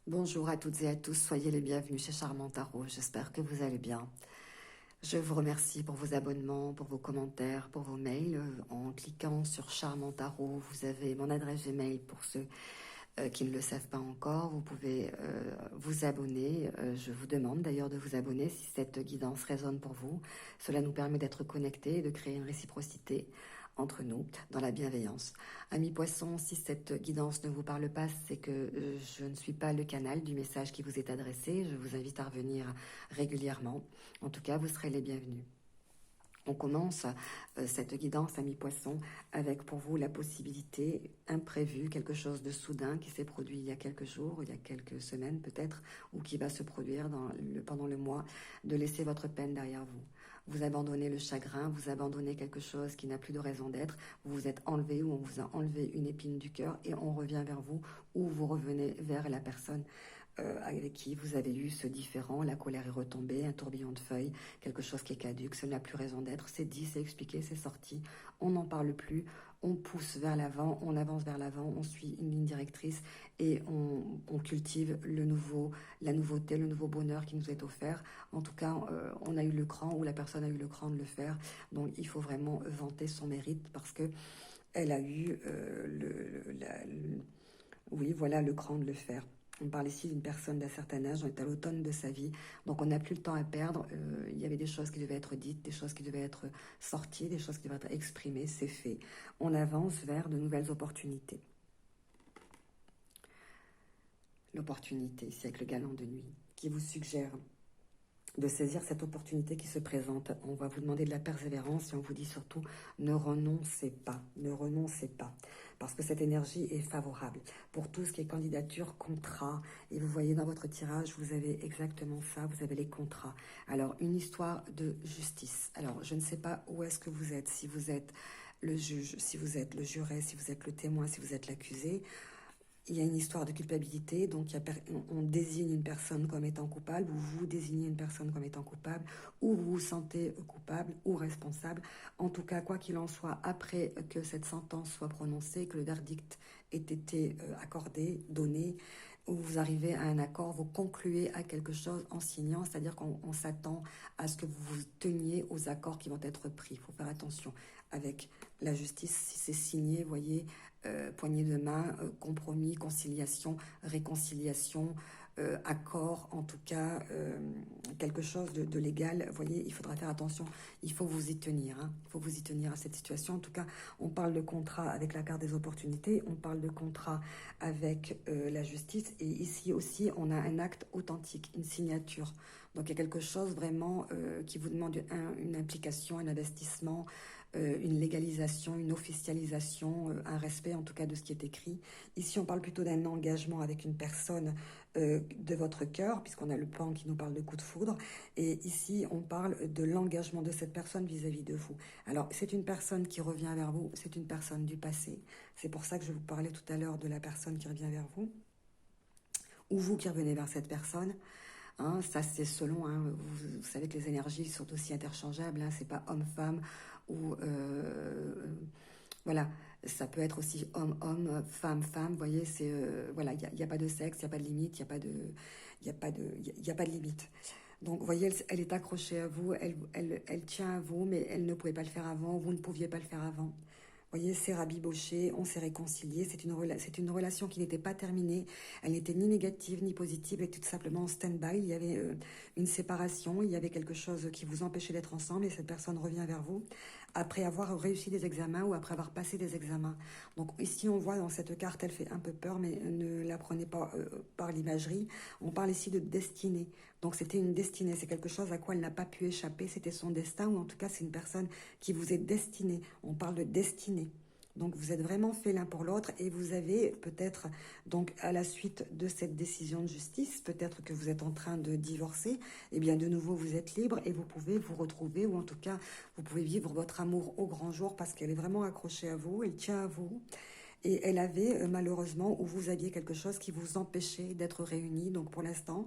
Bonjour à toutes et à tous, soyez les bienvenus chez Charmant Tarot, j'espère que vous allez bien. Je vous remercie pour vos abonnements, pour vos commentaires, pour vos mails. En cliquant sur Charmant Tarot, vous avez mon adresse Gmail pour ceux qui ne le savent pas encore. Vous pouvez vous abonner. Je vous demande d'ailleurs de vous abonner si cette guidance résonne pour vous. Cela nous permet d'être connectés et de créer une réciprocité entre nous dans la bienveillance. Amis poissons, si cette guidance ne vous parle pas, c'est que je ne suis pas le canal du message qui vous est adressé. Je vous invite à revenir régulièrement. En tout cas, vous serez les bienvenus. On commence cette guidance à mi-poisson avec pour vous la possibilité imprévue, quelque chose de soudain qui s'est produit il y a quelques jours, il y a quelques semaines peut-être, ou qui va se produire pendant le mois, de laisser votre peine derrière vous. Vous abandonnez le chagrin, vous abandonnez quelque chose qui n'a plus de raison d'être, vous vous êtes enlevé ou on vous a enlevé une épine du cœur et on revient vers vous ou vous revenez vers la personne avec qui vous avez eu ce différend, la colère est retombée, un tourbillon de feuilles, quelque chose qui est caduque, ça n'a plus raison d'être, c'est dit, c'est expliqué, c'est sorti, on n'en parle plus, on pousse vers l'avant, on avance vers l'avant, on suit une ligne directrice et on cultive le nouveau, la nouveauté, le nouveau bonheur qui nous est offert. En tout cas, on a eu le cran ou la personne a eu le cran de le faire, donc il faut vraiment vanter son mérite parce que elle a eu oui, voilà le cran de le faire. On parle ici d'une personne d'un certain âge, on est à l'automne de sa vie, donc on n'a plus le temps à perdre. Il y avait des choses qui devaient être dites, des choses qui devaient être sorties, des choses qui devaient être exprimées, c'est fait. On avance vers de nouvelles opportunités. L'opportunité, ici avec le galant de nuit, qui vous suggère de saisir cette opportunité qui se présente. On va vous demander de la persévérance et on vous dit surtout ne renoncez pas, ne renoncez pas, parce que cette énergie est favorable pour tout ce qui est candidature, contrat. Et vous voyez dans votre tirage, vous avez exactement ça, vous avez les contrats. Alors, une histoire de justice. Alors, je ne sais pas où est-ce que vous êtes, si vous êtes le juge, si vous êtes le juré, si vous êtes le témoin, si vous êtes l'accusé. Il y a une histoire de culpabilité, donc on désigne une personne comme étant coupable, ou vous désignez une personne comme étant coupable, ou vous vous sentez coupable ou responsable. En tout cas, quoi qu'il en soit, après que cette sentence soit prononcée, que le verdict ait été accordé, donné, où vous arrivez à un accord, vous concluez à quelque chose en signant, c'est-à-dire qu'on s'attend à ce que vous vous teniez aux accords qui vont être pris. Il faut faire attention avec la justice, si c'est signé, voyez, poignée de main, compromis, conciliation, réconciliation, accord, en tout cas, quelque chose de légal. Vous voyez, il faudra faire attention. Il faut vous y tenir. Hein. Il faut vous y tenir à cette situation. En tout cas, on parle de contrat avec la carte des opportunités. On parle de contrat avec la justice. Et ici aussi, on a un acte authentique, une signature. Donc, il y a quelque chose vraiment qui vous demande une implication, un investissement, une légalisation, une officialisation, un respect en tout cas de ce qui est écrit. Ici, on parle plutôt d'un engagement avec une personne de votre cœur, puisqu'on a le pan qui nous parle de coup de foudre. Et ici, on parle de l'engagement de cette personne vis-à-vis de vous. Alors, c'est une personne qui revient vers vous, c'est une personne du passé. C'est pour ça que je vous parlais tout à l'heure de la personne qui revient vers vous, ou vous qui revenez vers cette personne. Hein, ça, c'est selon. Hein, vous savez que les énergies sont aussi interchangeables. Hein, c'est pas homme-femme ou voilà. Ça peut être aussi homme-homme, femme-femme. Vous voyez, c'est voilà. Il y a pas de sexe, il y a pas de limite, il y a pas de, il y a pas de, il y a pas de limite. Donc, vous voyez, elle est accrochée à vous, elle tient à vous, mais elle ne pouvait pas le faire avant. Vous ne pouviez pas le faire avant. Vous voyez, c'est rabiboché, on s'est réconcilié. C'est une relation qui n'était pas terminée. Elle n'était ni négative ni positive, elle était tout simplement en stand-by. Il y avait une séparation, il y avait quelque chose qui vous empêchait d'être ensemble et cette personne revient vers vous après avoir réussi des examens ou après avoir passé des examens. Donc ici, on voit dans cette carte, elle fait un peu peur, mais ne la prenez pas par l'imagerie. On parle ici de destinée. Donc c'était une destinée, c'est quelque chose à quoi elle n'a pas pu échapper, c'était son destin, ou en tout cas c'est une personne qui vous est destinée. On parle de destinée. Donc vous êtes vraiment fait l'un pour l'autre et vous avez peut-être, donc à la suite de cette décision de justice, peut-être que vous êtes en train de divorcer, et bien de nouveau vous êtes libre et vous pouvez vous retrouver, ou en tout cas vous pouvez vivre votre amour au grand jour parce qu'elle est vraiment accrochée à vous, elle tient à vous. Et elle avait malheureusement, ou vous aviez quelque chose qui vous empêchait d'être réunis. Donc pour l'instant,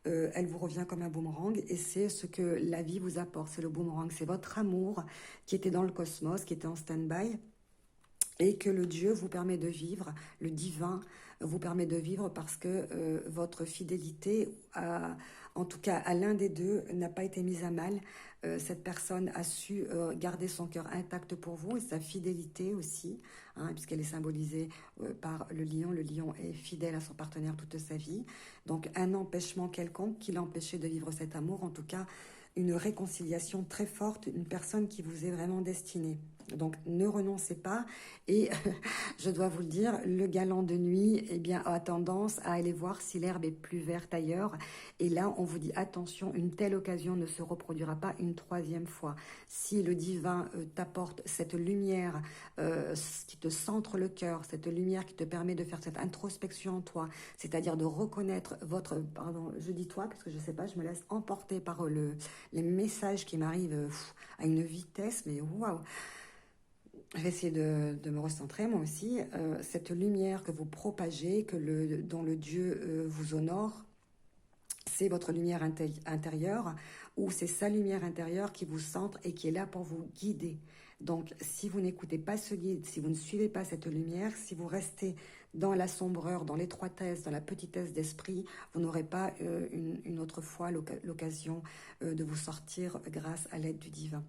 elle vous revient comme un boomerang et c'est ce que la vie vous apporte, c'est le boomerang, c'est votre amour qui était dans le cosmos, qui était en stand-by et que le Dieu vous permet de vivre, le divin, vous permet de vivre parce que votre fidélité, en tout cas à l'un des deux, n'a pas été mise à mal. Cette personne a su garder son cœur intact pour vous et sa fidélité aussi, hein, puisqu'elle est symbolisée par le lion. Le lion est fidèle à son partenaire toute sa vie. Donc un empêchement quelconque qui l'empêchait de vivre cet amour, en tout cas une réconciliation très forte, une personne qui vous est vraiment destinée. Donc ne renoncez pas et je dois vous le dire, le galant de nuit eh bien, a tendance à aller voir si l'herbe est plus verte ailleurs et là on vous dit attention, une telle occasion ne se reproduira pas une troisième fois. Si le divin t'apporte cette lumière qui te centre le cœur, cette lumière qui te permet de faire cette introspection en toi, c'est-à-dire de reconnaître votre, pardon, je dis toi parce que je sais pas, je me laisse emporter par les messages qui m'arrivent à une vitesse, mais waouh! Je vais essayer de me recentrer moi aussi. Cette lumière que vous propagez, dont le Dieu vous honore, c'est votre lumière intérieure ou c'est sa lumière intérieure qui vous centre et qui est là pour vous guider. Donc, si vous n'écoutez pas ce guide, si vous ne suivez pas cette lumière, si vous restez dans la sombreur, dans l'étroitesse, dans la petitesse d'esprit, vous n'aurez pas une autre fois l'occasion de vous sortir grâce à l'aide du divin.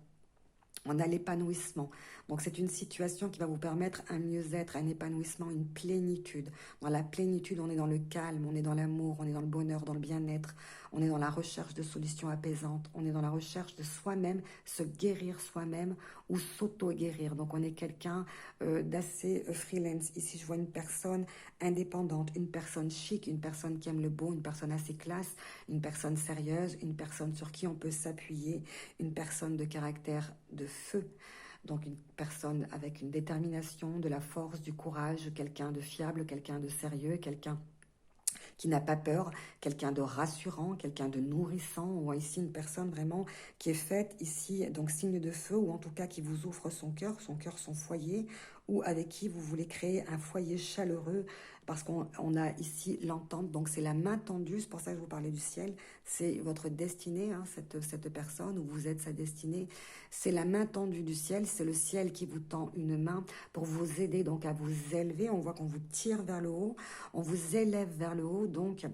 On a l'épanouissement. Donc c'est une situation qui va vous permettre un mieux-être, un épanouissement, une plénitude. Dans la plénitude, on est dans le calme, on est dans l'amour, on est dans le bonheur, dans le bien-être, on est dans la recherche de solutions apaisantes, on est dans la recherche de soi-même, se guérir soi-même ou s'auto-guérir. Donc on est quelqu'un d'assez freelance. Ici, je vois une personne indépendante, une personne chic, une personne qui aime le beau, une personne assez classe, une personne sérieuse, une personne sur qui on peut s'appuyer, une personne de caractère de feu. Donc une personne avec une détermination, de la force, du courage, quelqu'un de fiable, quelqu'un de sérieux, quelqu'un qui n'a pas peur, quelqu'un de rassurant, quelqu'un de nourrissant. On voit ici une personne vraiment qui est faite ici, donc signe de feu, ou en tout cas qui vous ouvre son cœur, son foyer, ou avec qui vous voulez créer un foyer chaleureux, parce qu'on a ici l'entente, donc c'est la main tendue, c'est pour ça que je vous parlais du ciel, c'est votre destinée, hein, cette personne, ou vous êtes sa destinée, c'est la main tendue du ciel, c'est le ciel qui vous tend une main pour vous aider donc à vous élever. On voit qu'on vous tire vers le haut, on vous élève vers le haut, donc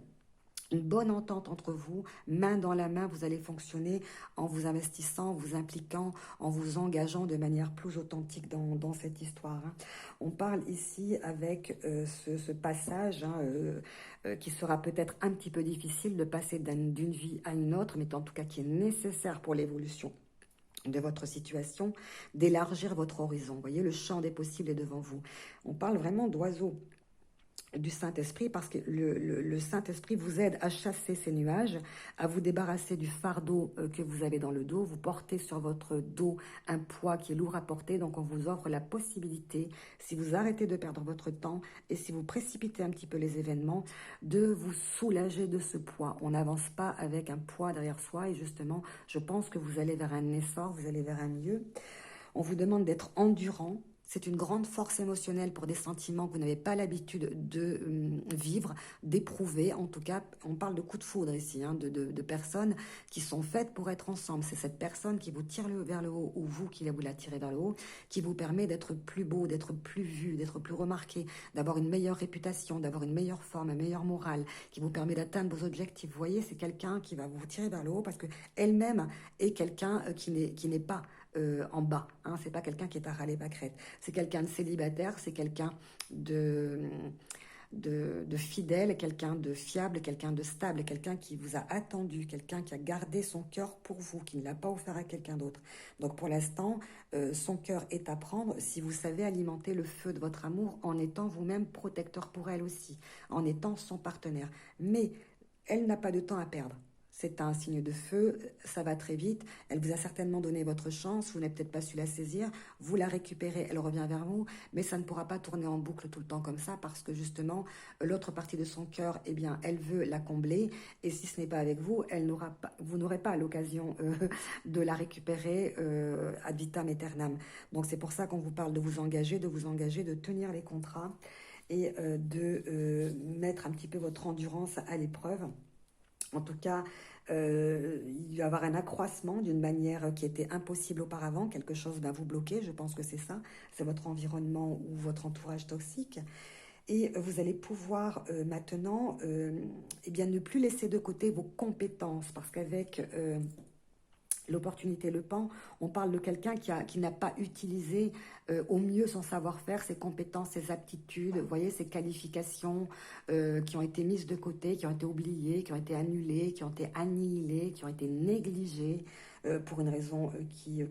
une bonne entente entre vous, main dans la main, vous allez fonctionner en vous investissant, en vous impliquant, en vous engageant de manière plus authentique dans cette histoire. Hein. On parle ici avec ce passage qui sera peut-être un petit peu difficile de passer d'une vie à une autre, mais en tout cas qui est nécessaire pour l'évolution de votre situation, d'élargir votre horizon. Vous voyez, le champ des possibles est devant vous. On parle vraiment d'oiseaux du Saint-Esprit parce que le Saint-Esprit vous aide à chasser ces nuages, à vous débarrasser du fardeau que vous avez dans le dos. Vous portez sur votre dos un poids qui est lourd à porter, donc on vous offre la possibilité, si vous arrêtez de perdre votre temps et si vous précipitez un petit peu les événements, de vous soulager de ce poids. On n'avance pas avec un poids derrière soi et justement, je pense que vous allez vers un essor, vous allez vers un mieux. On vous demande d'être endurant. C'est une grande force émotionnelle pour des sentiments que vous n'avez pas l'habitude de vivre, d'éprouver. En tout cas, on parle de coups de foudre ici, hein, de personnes qui sont faites pour être ensemble. C'est cette personne qui vous tire vers le haut ou vous qui vous la tirez vers le haut, qui vous permet d'être plus beau, d'être plus vu, d'être plus remarqué, d'avoir une meilleure réputation, d'avoir une meilleure forme, un meilleur moral, qui vous permet d'atteindre vos objectifs. Vous voyez, c'est quelqu'un qui va vous tirer vers le haut parce qu'elle-même est quelqu'un qui n'est pas en bas. Hein. C'est pas quelqu'un qui est à râler pâquerette. C'est quelqu'un de célibataire, c'est quelqu'un de fidèle, quelqu'un de fiable, quelqu'un de stable, quelqu'un qui vous a attendu, quelqu'un qui a gardé son cœur pour vous, qui ne l'a pas offert à quelqu'un d'autre. Donc pour l'instant, son cœur est à prendre si vous savez alimenter le feu de votre amour en étant vous-même protecteur pour elle aussi, en étant son partenaire. Mais elle n'a pas de temps à perdre. C'est un signe de feu, ça va très vite. Elle vous a certainement donné votre chance, vous n'avez peut-être pas su la saisir. Vous la récupérez, elle revient vers vous, mais ça ne pourra pas tourner en boucle tout le temps comme ça parce que justement, l'autre partie de son cœur, eh bien, elle veut la combler. Et si ce n'est pas avec vous, vous n'aurez pas l'occasion de la récupérer ad vitam aeternam. Donc c'est pour ça qu'on vous parle de vous engager, de tenir les contrats et de mettre un petit peu votre endurance à l'épreuve. En tout cas, il va y avoir un accroissement d'une manière qui était impossible auparavant. Quelque chose va vous bloquer, je pense que c'est ça. C'est votre environnement ou votre entourage toxique. Et vous allez pouvoir maintenant eh bien, ne plus laisser de côté vos compétences, parce qu'avec l'opportunité, le pan, on parle de quelqu'un qui n'a pas utilisé au mieux son savoir-faire, ses compétences, ses aptitudes, vous voyez, ses qualifications qui ont été mises de côté, qui ont été oubliées, qui ont été annulées, qui ont été annihilées, qui ont été négligées pour une raison qui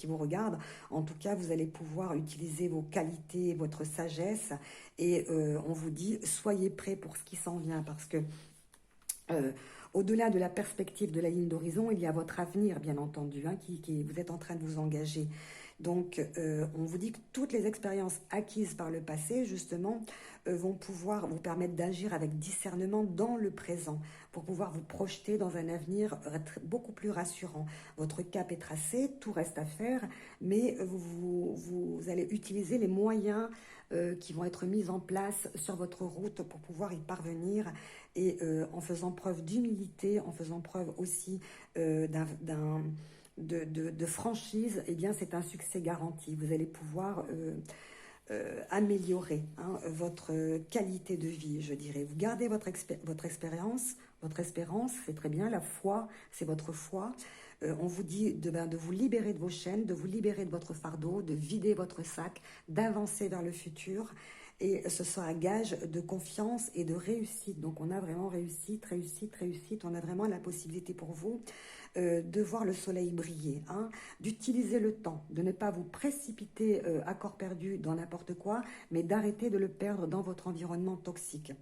vous regarde. En tout cas, vous allez pouvoir utiliser vos qualités, votre sagesse, et on vous dit, soyez prêts pour ce qui s'en vient, parce que euh, au-delà de la perspective de la ligne d'horizon, il y a votre avenir, bien entendu, hein, vous êtes en train de vous engager. Donc, on vous dit que toutes les expériences acquises par le passé, justement, vont pouvoir vous permettre d'agir avec discernement dans le présent, pour pouvoir vous projeter dans un avenir beaucoup plus rassurant. Votre cap est tracé, tout reste à faire, mais vous allez utiliser les moyens qui vont être mis en place sur votre route pour pouvoir y parvenir, et en faisant preuve d'humilité, en faisant preuve aussi de franchise, eh bien c'est un succès garanti. Vous allez pouvoir améliorer votre qualité de vie, je dirais. Vous gardez votre expérience, votre espérance, c'est très bien. La foi, c'est votre foi. On vous dit de vous libérer de vos chaînes, de vous libérer de votre fardeau, de vider votre sac, d'avancer vers le futur. Et ce sera un gage de confiance et de réussite. Donc on a vraiment réussite, réussite, réussite. On a vraiment la possibilité pour vous de voir le soleil briller, hein, d'utiliser le temps, de ne pas vous précipiter à corps perdu dans n'importe quoi, mais d'arrêter de le perdre dans votre environnement toxique.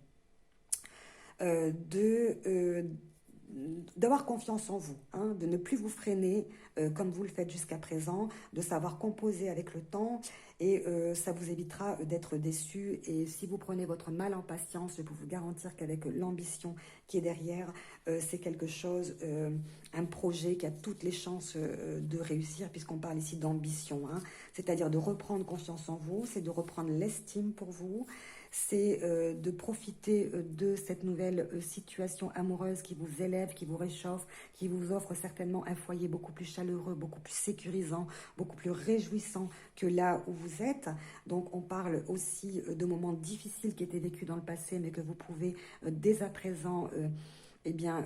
D'avoir confiance en vous, hein, de ne plus vous freiner comme vous le faites jusqu'à présent, de savoir composer avec le temps, et ça vous évitera d'être déçu. Et si vous prenez votre mal en patience, je peux vous garantir qu'avec l'ambition qui est derrière, c'est quelque chose, un projet qui a toutes les chances de réussir, puisqu'on parle ici d'ambition, hein, c'est-à-dire de reprendre confiance en vous, c'est de reprendre l'estime pour vous, c'est de profiter de cette nouvelle situation amoureuse qui vous élève, qui vous réchauffe, qui vous offre certainement un foyer beaucoup plus chaleureux, beaucoup plus sécurisant, beaucoup plus réjouissant que là où vous êtes. Donc on parle aussi de moments difficiles qui étaient vécus dans le passé, mais que vous pouvez dès à présent eh bien,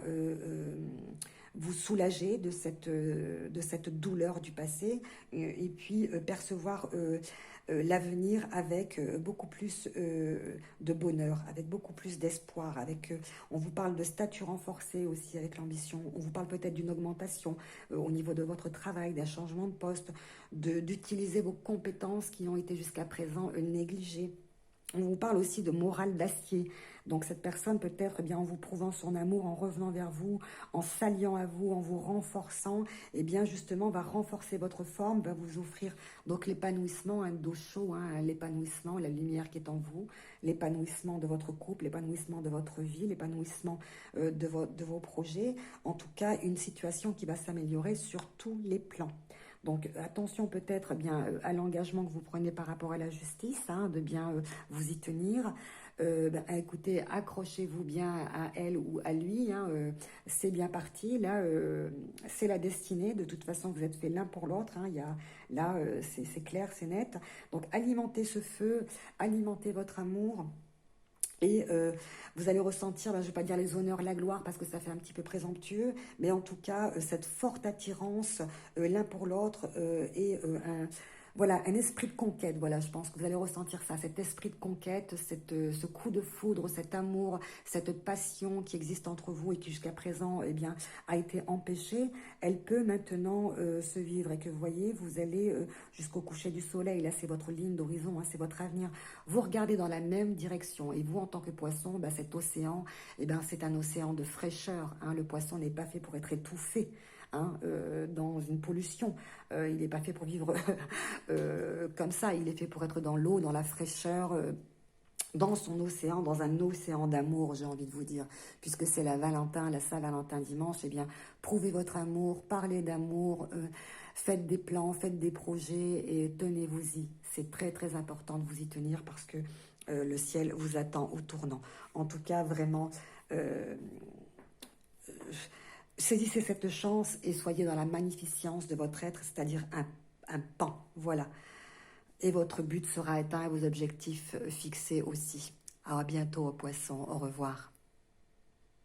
vous soulager de cette douleur du passé, et puis percevoir l'avenir avec beaucoup plus de bonheur, avec beaucoup plus d'espoir. On vous parle de statut renforcé aussi avec l'ambition. On vous parle peut-être d'une augmentation au niveau de votre travail, d'un changement de poste, d'utiliser vos compétences qui ont été jusqu'à présent négligées. On vous parle aussi de morale d'acier. Donc cette personne peut-être, eh bien, en vous prouvant son amour, en revenant vers vous, en s'alliant à vous, en vous renforçant, eh bien justement va renforcer votre forme, va vous offrir donc l'épanouissement, un dos chaud, hein, l'épanouissement, la lumière qui est en vous, l'épanouissement de votre couple, l'épanouissement de votre vie, l'épanouissement de vos projets. En tout cas, une situation qui va s'améliorer sur tous les plans. Donc attention peut-être bien à l'engagement que vous prenez par rapport à la justice, hein, de bien vous y tenir. Écoutez, accrochez-vous bien à elle ou à lui, hein, c'est bien parti, là c'est la destinée, de toute façon vous êtes fait l'un pour l'autre, hein, là c'est clair, c'est net. Donc alimentez ce feu, alimentez votre amour. Et vous allez ressentir, je ne vais pas dire les honneurs, la gloire, parce que ça fait un petit peu présomptueux, mais en tout cas, cette forte attirance l'un pour l'autre, et voilà, un esprit de conquête. Voilà, je pense que vous allez ressentir ça, cet esprit de conquête, ce coup de foudre, cet amour, cette passion qui existe entre vous et qui jusqu'à présent eh bien, a été empêchée. Elle peut maintenant se vivre, et que vous voyez, vous allez jusqu'au coucher du soleil. Là, c'est votre ligne d'horizon, hein, c'est votre avenir. Vous regardez dans la même direction, et vous, en tant que poisson, cet océan, c'est un océan de fraîcheur, hein. Le poisson n'est pas fait pour être étouffé, hein, dans une pollution. Il n'est pas fait pour vivre comme ça. Il est fait pour être dans l'eau, dans la fraîcheur, dans son océan, dans un océan d'amour, j'ai envie de vous dire. Puisque c'est la Valentin, la Saint-Valentin dimanche, eh bien, prouvez votre amour, parlez d'amour, faites des plans, faites des projets et tenez-vous-y. C'est très, très important de vous y tenir, parce que le ciel vous attend au tournant. En tout cas, vraiment, saisissez cette chance et soyez dans la magnificence de votre être, c'est-à-dire un pan, voilà. Et votre but sera atteint et vos objectifs fixés aussi. Alors à bientôt, Poissons. Au revoir.